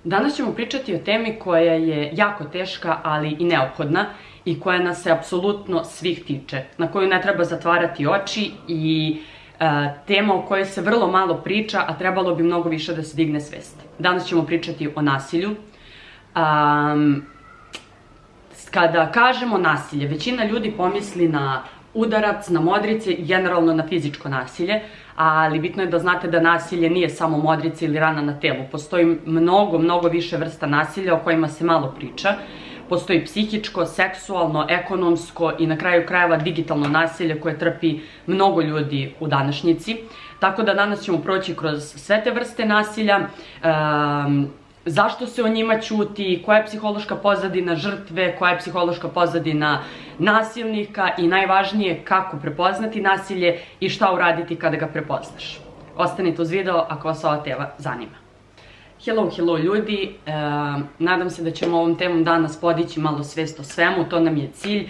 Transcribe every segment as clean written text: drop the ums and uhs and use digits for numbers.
Danas ćemo pričati o temi koja je jako teška, ali i neophodna i koja nas se apsolutno svih tiče, na koju ne treba zatvarati oči i tema o kojoj se vrlo malo priča, a trebalo bi mnogo više da se digne svest. Danas ćemo pričati o nasilju. Kada kažemo nasilje, većina ljudi pomisli na udarac, na modrice i generalno na fizičko nasilje, ali bitno je da znate da nasilje nije samo modrice ili rana na telu. Postoji mnogo više vrsta nasilja o kojima se malo priča. Postoji psihičko, seksualno, ekonomsko i na kraju krajeva digitalno nasilje koje trpi mnogo ljudi u današnjici. Tako da danas ćemo proći kroz sve te vrste nasilja, zašto se o njima ćuti, koja je psihološka pozadina žrtve, koja je psihološka pozadina nasilnika i najvažnije kako prepoznati nasilje i šta uraditi kada ga prepoznaš. Ostanite uz video ako vas ova tema zanima. Hello ljudi, nadam se da ćemo ovom temom danas podići malo svest o svemu, to nam je cilj.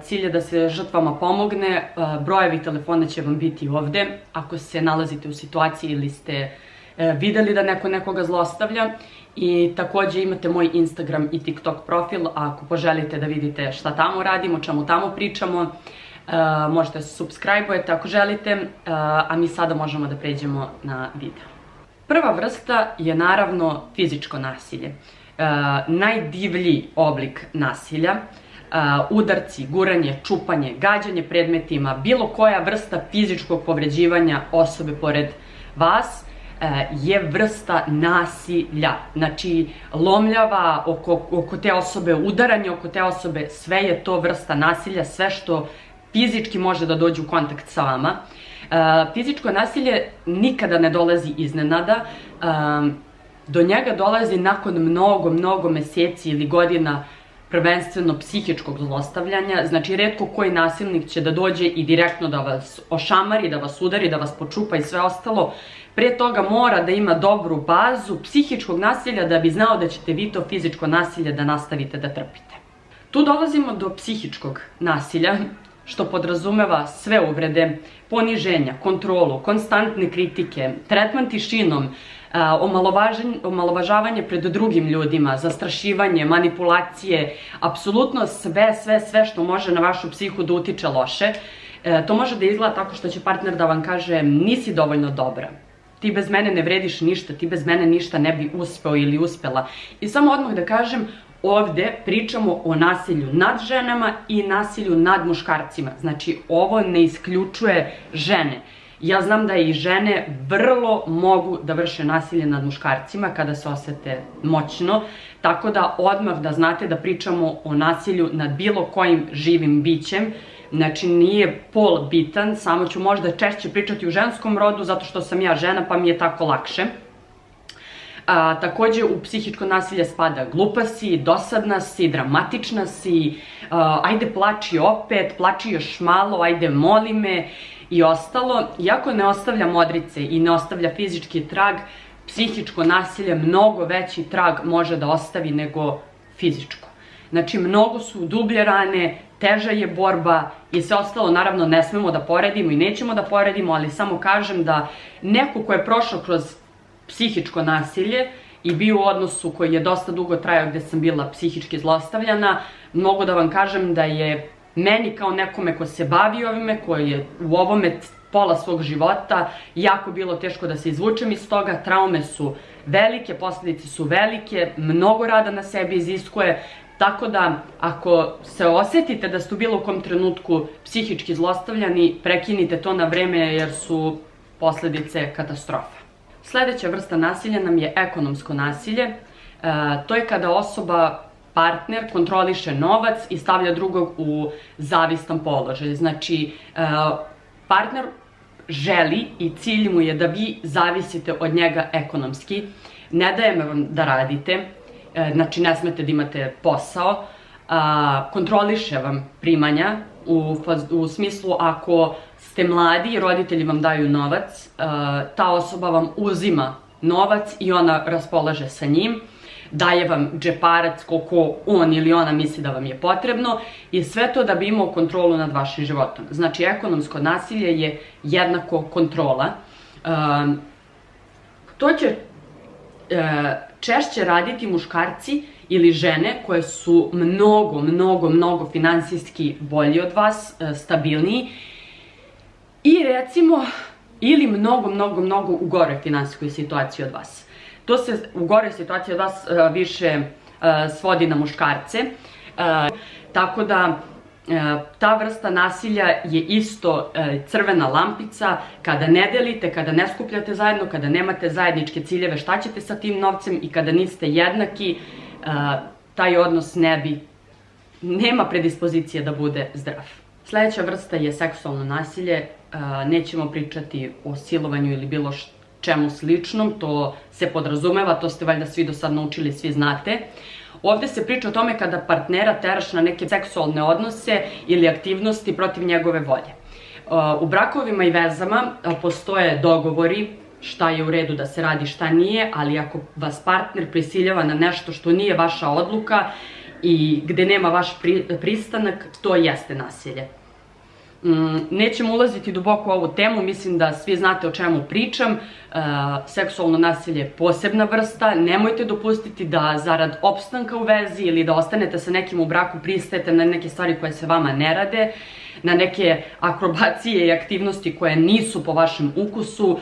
Cilj je da se žrtvama pomogne, brojevi telefona će vam biti ovde. Ako se nalazite u situaciji ili ste videli da neko nekoga zlostavlja, i takođe imate moj Instagram i TikTok profil, ako poželite da vidite šta tamo radimo, o čemu tamo pričamo, možete se subscribe-ujete ako želite, a mi sada možemo da pređemo na video. Prva vrsta je naravno fizičko nasilje. Najdivlji oblik nasilja, udarci, guranje, čupanje, gađanje predmetima, bilo koja vrsta fizičkog povređivanja osobe pored vas je vrsta nasilja. Znači, lomljava oko te osobe, udaranje oko te osobe, sve je to vrsta nasilja, sve što fizički može da dođe u kontakt sa vama. Fizičko nasilje nikada ne dolazi iznenada, do njega dolazi nakon mnogo meseci ili godina prvenstveno psihičkog zlostavljanja. Znači, retko koji nasilnik će da dođe i direktno da vas ošamari, da vas udari, da vas počupa i sve ostalo. Pre toga mora da ima dobru bazu psihičkog nasilja da bi znao da ćete vi to fizičko nasilje da nastavite da trpite. Tu dolazimo do psihičkog nasilja, što podrazumeva sve uvrede, poniženja, kontrolu, konstantne kritike, tretman tišinom, omalovažavanje pred drugim ljudima, zastrašivanje, manipulacije, apsolutno sve što može na vašu psihu da utiče loše. To može da izgleda tako što će partner da vam kaže nisi dovoljno dobra, ti bez mene ne vrediš ništa, ti bez mene ništa ne bi uspeo ili uspela. I samo odmah da kažem, ovde pričamo o nasilju nad ženama i nasilju nad muškarcima. Znači, ovo ne isključuje žene. Ja znam da i žene vrlo mogu da vrše nasilje nad muškarcima kada se osete moćno, tako da odmah da znate da pričamo o nasilju nad bilo kojim živim bićem. Znači, nije pol bitan, samo ću možda češće pričati u ženskom rodu zato što sam ja žena pa mi je tako lakše. Takođe, u psihičko nasilje spada glupa si, dosadna si, dramatična si, ajde plači opet, plači još malo, ajde moli me i ostalo. Iako ne ostavlja modrice i ne ostavlja fizički trag, psihičko nasilje mnogo veći trag može da ostavi nego fizičko. Znači, mnogo su dublje rane, teža je borba i sve ostalo. Naravno, ne smemo da poredimo i nećemo da poredimo, ali samo kažem da neko ko je prošao kroz psihičko nasilje i bio u odnosu koji je dosta dugo trajao gde sam bila psihički zlostavljana, mogu da vam kažem da je meni kao nekome ko se bavi ovime, koji je u ovome pola svog života, jako bilo teško da se izvučem iz toga. Traume su velike, posledice su velike, mnogo rada na sebi iziskuje, tako da ako se osetite da ste u bilo kom trenutku psihički zlostavljani, prekinite to na vreme jer su posledice katastrofa. Sledeća vrsta nasilja nam je ekonomsko nasilje. To je kada osoba, partner, kontroliše novac i stavlja drugog u zavistan položaj. Znači, partner želi i cilj mu je da vi zavisite od njega ekonomski. Ne daje vam da radite, znači ne smete da imate posao, kontroliše vam primanja, u smislu ako ste mladi i roditelji vam daju novac, ta osoba vam uzima novac i ona raspolaže sa njim, daje vam džeparac koliko on ili ona misli da vam je potrebno i sve to da bi imao kontrolu nad vašim životom. Znači, ekonomsko nasilje je jednako kontrola. To će češće raditi muškarci ili žene koje su mnogo finansijski bolji od vas, stabilniji i recimo, ili mnogo u goroj finansijskoj situaciji od vas. To se u goroj situaciji od vas više svodi na muškarce, tako da ta vrsta nasilja je isto crvena lampica kada ne delite, kada ne skupljate zajedno, kada nemate zajedničke ciljeve šta ćete sa tim novcem i kada niste jednaki, taj odnos nema predispozicije da bude zdrav. Sljedeća vrsta je seksualno nasilje. Nećemo pričati o silovanju ili bilo čemu sličnom, to se podrazumeva, to ste valjda svi do sad naučili, svi znate. Ovdje se priča o tome kada partnera teraš na neke seksualne odnose ili aktivnosti protiv njegove volje. U brakovima i vezama postoje dogovori šta je u redu da se radi, šta nije, ali ako vas partner prisiljava na nešto što nije vaša odluka i gde nema vaš pristanak, to jeste nasilje. Nećemo ulaziti duboko u ovu temu, mislim da svi znate o čemu pričam. Seksualno nasilje je posebna vrsta, nemojte dopustiti da zarad opstanka u vezi ili da ostanete sa nekim u braku pristajete na neke stvari koje se vama ne rade, na neke akrobacije i aktivnosti koje nisu po vašem ukusu.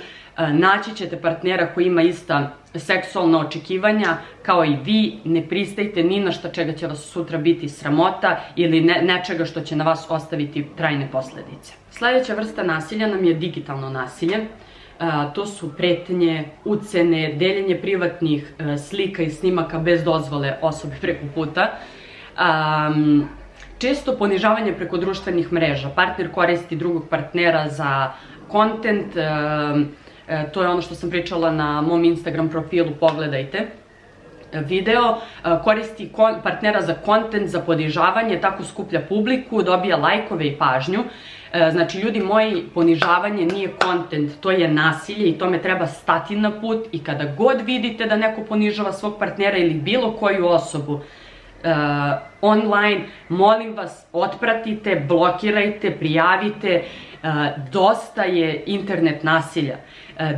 Naći ćete partnera koji ima ista seksualna očekivanja kao i vi, ne pristajte ni na šta čega će vas sutra biti sramota ili nečega što će na vas ostaviti trajne posledice. Sljedeća vrsta nasilja nam je digitalno nasilje. To su pretnje, ucene, deljenje privatnih slika i snimaka bez dozvole osobe preko puta. Često ponižavanje preko društvenih mreža. Partner koristi drugog partnera za kontent. To je ono što sam pričala na mom Instagram profilu, pogledajte video. Koristi partnera za kontent, za ponižavanje, tako skuplja publiku, dobija lajkove i pažnju. Znači, ljudi moji, ponižavanje nije kontent, to je nasilje i tome treba stati na put i kada god vidite da neko ponižava svog partnera ili bilo koju osobu online, molim vas, otpratite, blokirajte, prijavite. Dosta je internet nasilja.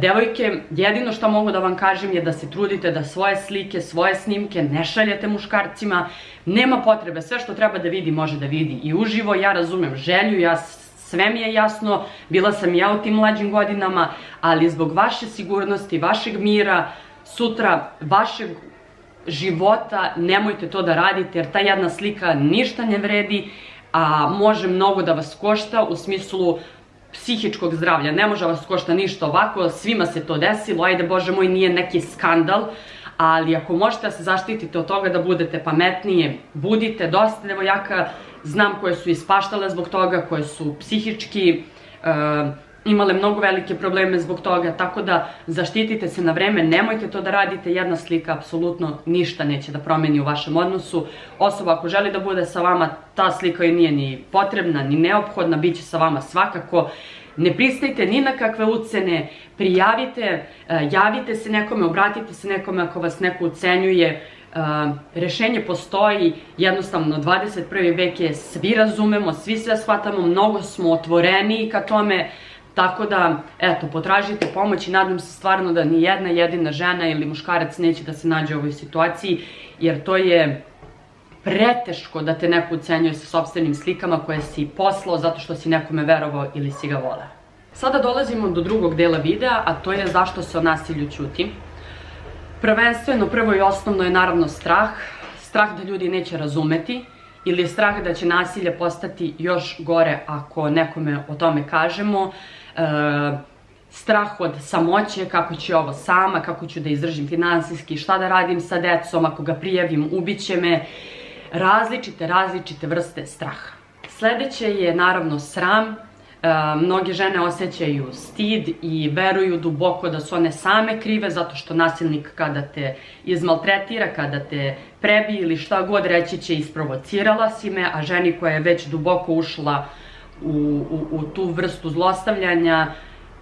Devojke, jedino što mogu da vam kažem je da se trudite da svoje slike, svoje snimke ne šaljete muškarcima. Nema potrebe, sve što treba da vidi može da vidi i uživo. Ja razumem želju, sve mi je jasno, bila sam i ja u tim mlađim godinama, ali zbog vaše sigurnosti, vašeg mira, sutra vašeg života, nemojte to da radite jer ta jedna slika ništa ne vredi, a može mnogo da vas košta u smislu psihičkog zdravlja. Ne može vas košta ništa ovako, svima se to desilo, ajde bože moj, nije neki skandal, ali ako možete da se zaštitite od toga, da budete pametnije, budite. Dosta devojaka znam koje su ispaštale zbog toga, koje su psihički imale mnogo velike probleme zbog toga, tako da zaštitite se na vreme, nemojte to da radite. Jedna slika apsolutno ništa neće da promeni u vašem odnosu. Osoba ako želi da bude sa vama, ta slika joj nije ni potrebna, ni neophodna, bit će sa vama svakako. Ne pristajte ni na kakve ucene, prijavite, javite se nekome, obratite se nekome ako vas neko ucenjuje. Rešenje postoji, jednostavno 21. vek je, svi razumemo, svi sve shvatamo, mnogo smo otvoreniji ka tome. Tako da, eto, potražite pomoć i nadam se stvarno da ni jedna jedina žena ili muškarac neće da se nađe u ovoj situaciji, jer to je preteško da te neko ucenjuje sa sopstvenim slikama koje si poslao zato što si nekome verovao ili si ga voleo. Sada dolazimo do drugog dela videa, a to je zašto se o nasilju ćuti. Prvenstveno, prvo i osnovno je naravno strah. Strah da ljudi neće razumeti ili strah da će nasilje postati još gore ako nekome o tome kažemo. Strah od samoće, kako ću ovo sama, kako ću da izdržim finansijski, šta da radim sa decom, ako ga prijavim, ubiće me. Različite vrste straha. Sljedeće je naravno sram. Mnoge žene osjećaju stid i veruju duboko da su one same krive zato što nasilnik kada te izmaltretira, kada te prebije ili šta god reći će isprovocirala si me, a ženi koja je već duboko ušla u tu vrstu zlostavljanja,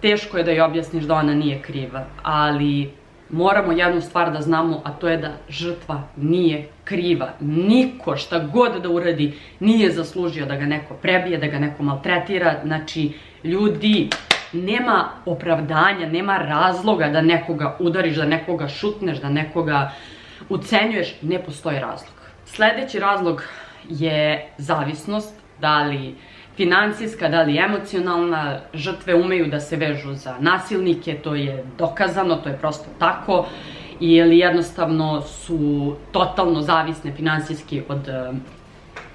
teško je da joj objasniš da ona nije kriva. Ali moramo jednu stvar da znamo, a to je da žrtva nije kriva. Niko šta god da uradi nije zaslužio da ga neko prebije, da ga neko maltretira. Znači, ljudi, nema opravdanja, nema razloga da nekoga udariš, da nekoga šutneš, da nekoga ucenjuješ, ne postoji razlog. Sledeći razlog je zavisnost, da li finansijska, da li emocionalna. Žrtve umeju da se vežu za nasilnike, to je dokazano, to je prosto tako, ili jednostavno su totalno zavisne finansijski od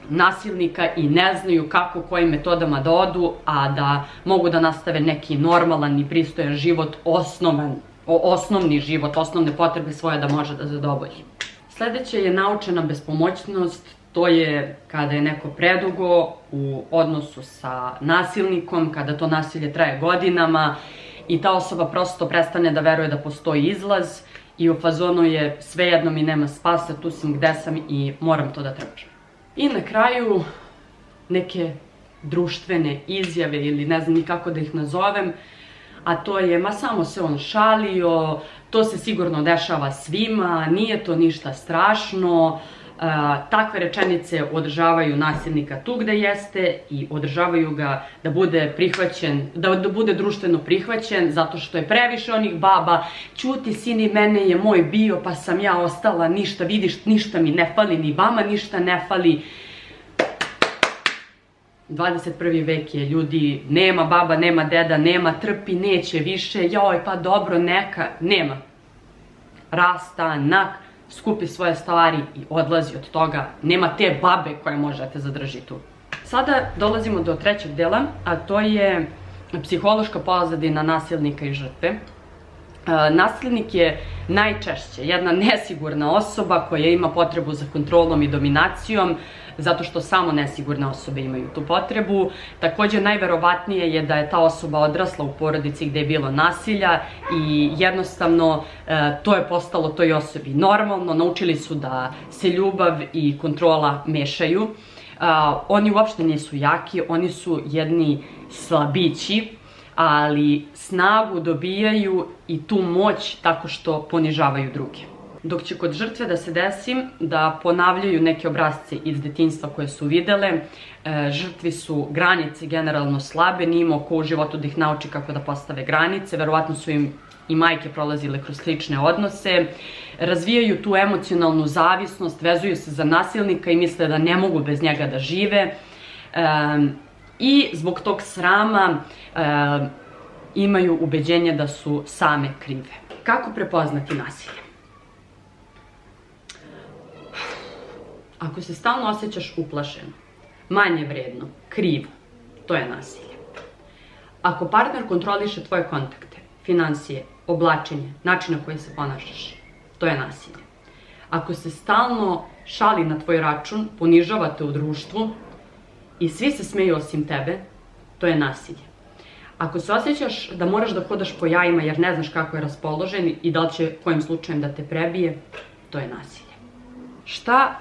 nasilnika i ne znaju kako, kojim metodama da odu, a da mogu da nastave neki normalan i pristojan život, osnovni život, osnovne potrebe svoje da može da zadovolji. Sledeće je naučena bespomoćnost. To je kada je neko predugo u odnosu sa nasilnikom, kada to nasilje traje godinama i ta osoba prosto prestane da veruje da postoji izlaz i u fazonu je svejedno mi nema spasa, tu sam gde sam i moram to da trpim. I na kraju neke društvene izjave ili ne znam ni kako da ih nazovem, a to je ma samo se on šalio, to se sigurno dešava svima, nije to ništa strašno. Takve rečenice održavaju nasilnika tu gde jeste i održavaju ga da bude prihvaćen, da bude društveno prihvaćen zato što je previše onih baba. Ćuti sini, mene je moj bio pa sam ja ostala, ništa vidiš, ništa mi ne fali, ni vama ništa ne fali. 21. vek je, ljudi, nema baba, nema deda, nema, trpi, neće više, joj pa dobro, neka, nema. Rastanak, skupi svoje stvari i odlazi od toga, nema te babe koje možete zadržiti tu. Sada dolazimo do trećeg dela, a to je psihološka pozadina nasilnika i žrtve. Nasilnik je najčešće jedna nesigurna osoba koja ima potrebu za kontrolom i dominacijom, zato što samo nesigurne osobe imaju tu potrebu. Takođe, najverovatnije je da je ta osoba odrasla u porodici gde je bilo nasilja i jednostavno to je postalo toj osobi normalno. Naučili su da se ljubav i kontrola mešaju. Oni uopšte nisu jaki, oni su jedni slabići, ali snagu dobijaju i tu moć tako što ponižavaju druge. Dok će kod žrtve da se desi da ponavljaju neke obrasce iz detinjstva koje su videle, žrtvi su granice generalno slabe, nije imao ko u životu da ih nauči kako da postave granice, verovatno su im i majke prolazile kroz slične odnose, razvijaju tu emocionalnu zavisnost, vezuju se za nasilnika i misle da ne mogu bez njega da žive i zbog tog srama imaju ubeđenje da su same krive. Kako prepoznati nasilje? Ako se stalno osjećaš uplašeno, manje vredno, krivo, to je nasilje. Ako partner kontroliše tvoje kontakte, finansije, oblačenje, način na koji se ponašaš, to je nasilje. Ako se stalno šali na tvoj račun, ponižava te u društvu i svi se smeju osim tebe, to je nasilje. Ako se osjećaš da moraš da hodaš po jajima jer ne znaš kako je raspoložen i da li će kojim slučajem da te prebije, to je nasilje. Šta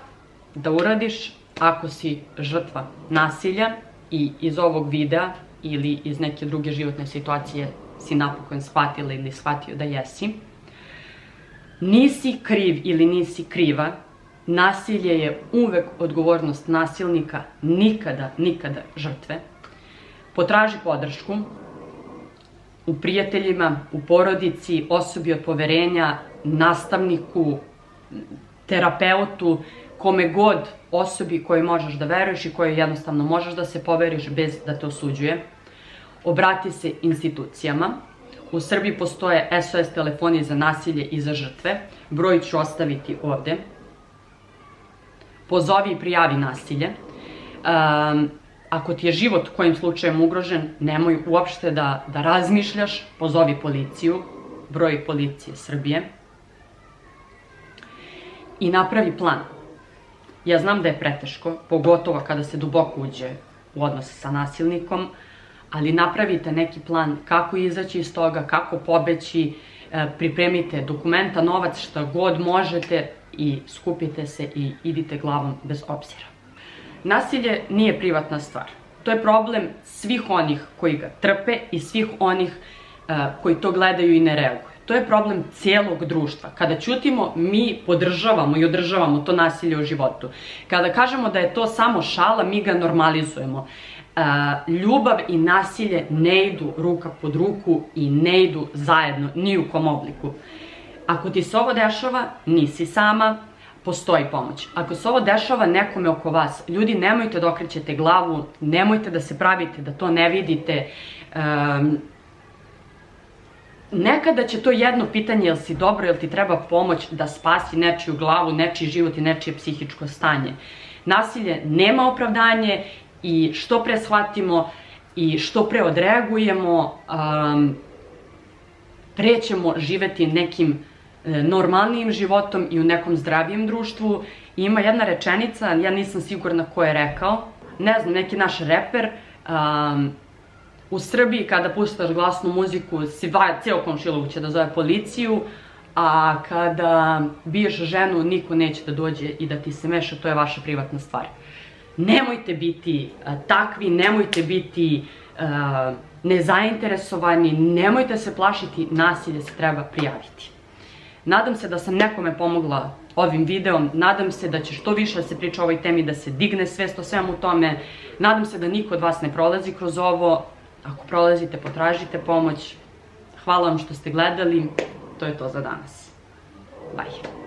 da uradiš ako si žrtva nasilja i iz ovog videa ili iz neke druge životne situacije si napokon shvatila ili shvatio da jesi? Nisi kriv ili nisi kriva, nasilje je uvek odgovornost nasilnika, nikada žrtve. Potraži podršku u prijateljima, u porodici, osobi od poverenja, nastavniku, terapeutu, kome god osobi kojoj možeš da veruješ i kojoj jednostavno možeš da se poveriš bez da te osuđuje. Obrati se institucijama. U Srbiji postoje SOS telefoni za nasilje i za žrtve. Broj ću ostaviti ovde. Pozovi i prijavi nasilje. Ako ti je život kojim slučajem ugrožen, nemoj uopšte da razmišljaš, pozovi policiju. Broj policije Srbije. I napravi plan. Ja znam da je preteško, pogotovo kada se duboko uđe u odnos sa nasilnikom, ali napravite neki plan kako izaći iz toga, kako pobeći, pripremite dokumenta, novac, šta god možete i skupite se i idite glavom bez obzira. Nasilje nije privatna stvar. To je problem svih onih koji ga trpe i svih onih koji to gledaju i ne reaguju. To je problem cijelog društva. Kada ćutimo, mi podržavamo i održavamo to nasilje u životu. Kada kažemo da je to samo šala, mi ga normalizujemo. Ljubav i nasilje ne idu ruka pod ruku i ne idu zajedno ni u kom obliku. Ako ti se ovo dešava, nisi sama, postoji pomoć. Ako se ovo dešava nekome oko vas, ljudi, nemojte da okrećete glavu, nemojte da se pravite da to ne vidite. Nekada će to jedno pitanje, jel si dobro, jel ti treba pomoć, da spasi nečiju glavu, nečiji život i nečije psihičko stanje. Nasilje nema opravdanje i što pre shvatimo i što pre odreagujemo, pre ćemo živeti nekim normalnijim životom i u nekom zdravijem društvu. I ima jedna rečenica, ja nisam sigurna ko je rekao, ne znam, neki naš reper, u Srbiji kada puštaš glasnu muziku, cijel komšiluk će da zove policiju, a kada biješ ženu, niko neće da dođe i da ti se meša, to je vaša privatna stvar. Nemojte biti takvi, nemojte biti nezainteresovani, nemojte se plašiti, nasilje se treba prijaviti. Nadam se da sam nekome pomogla ovim videom, nadam se da će što više da se priča o ovoj temi, da se digne svest o svemu tome, nadam se da niko od vas ne prolazi kroz ovo. Ako prolazite, potražite pomoć. Hvala vam što ste gledali, to je to za danas. Bye.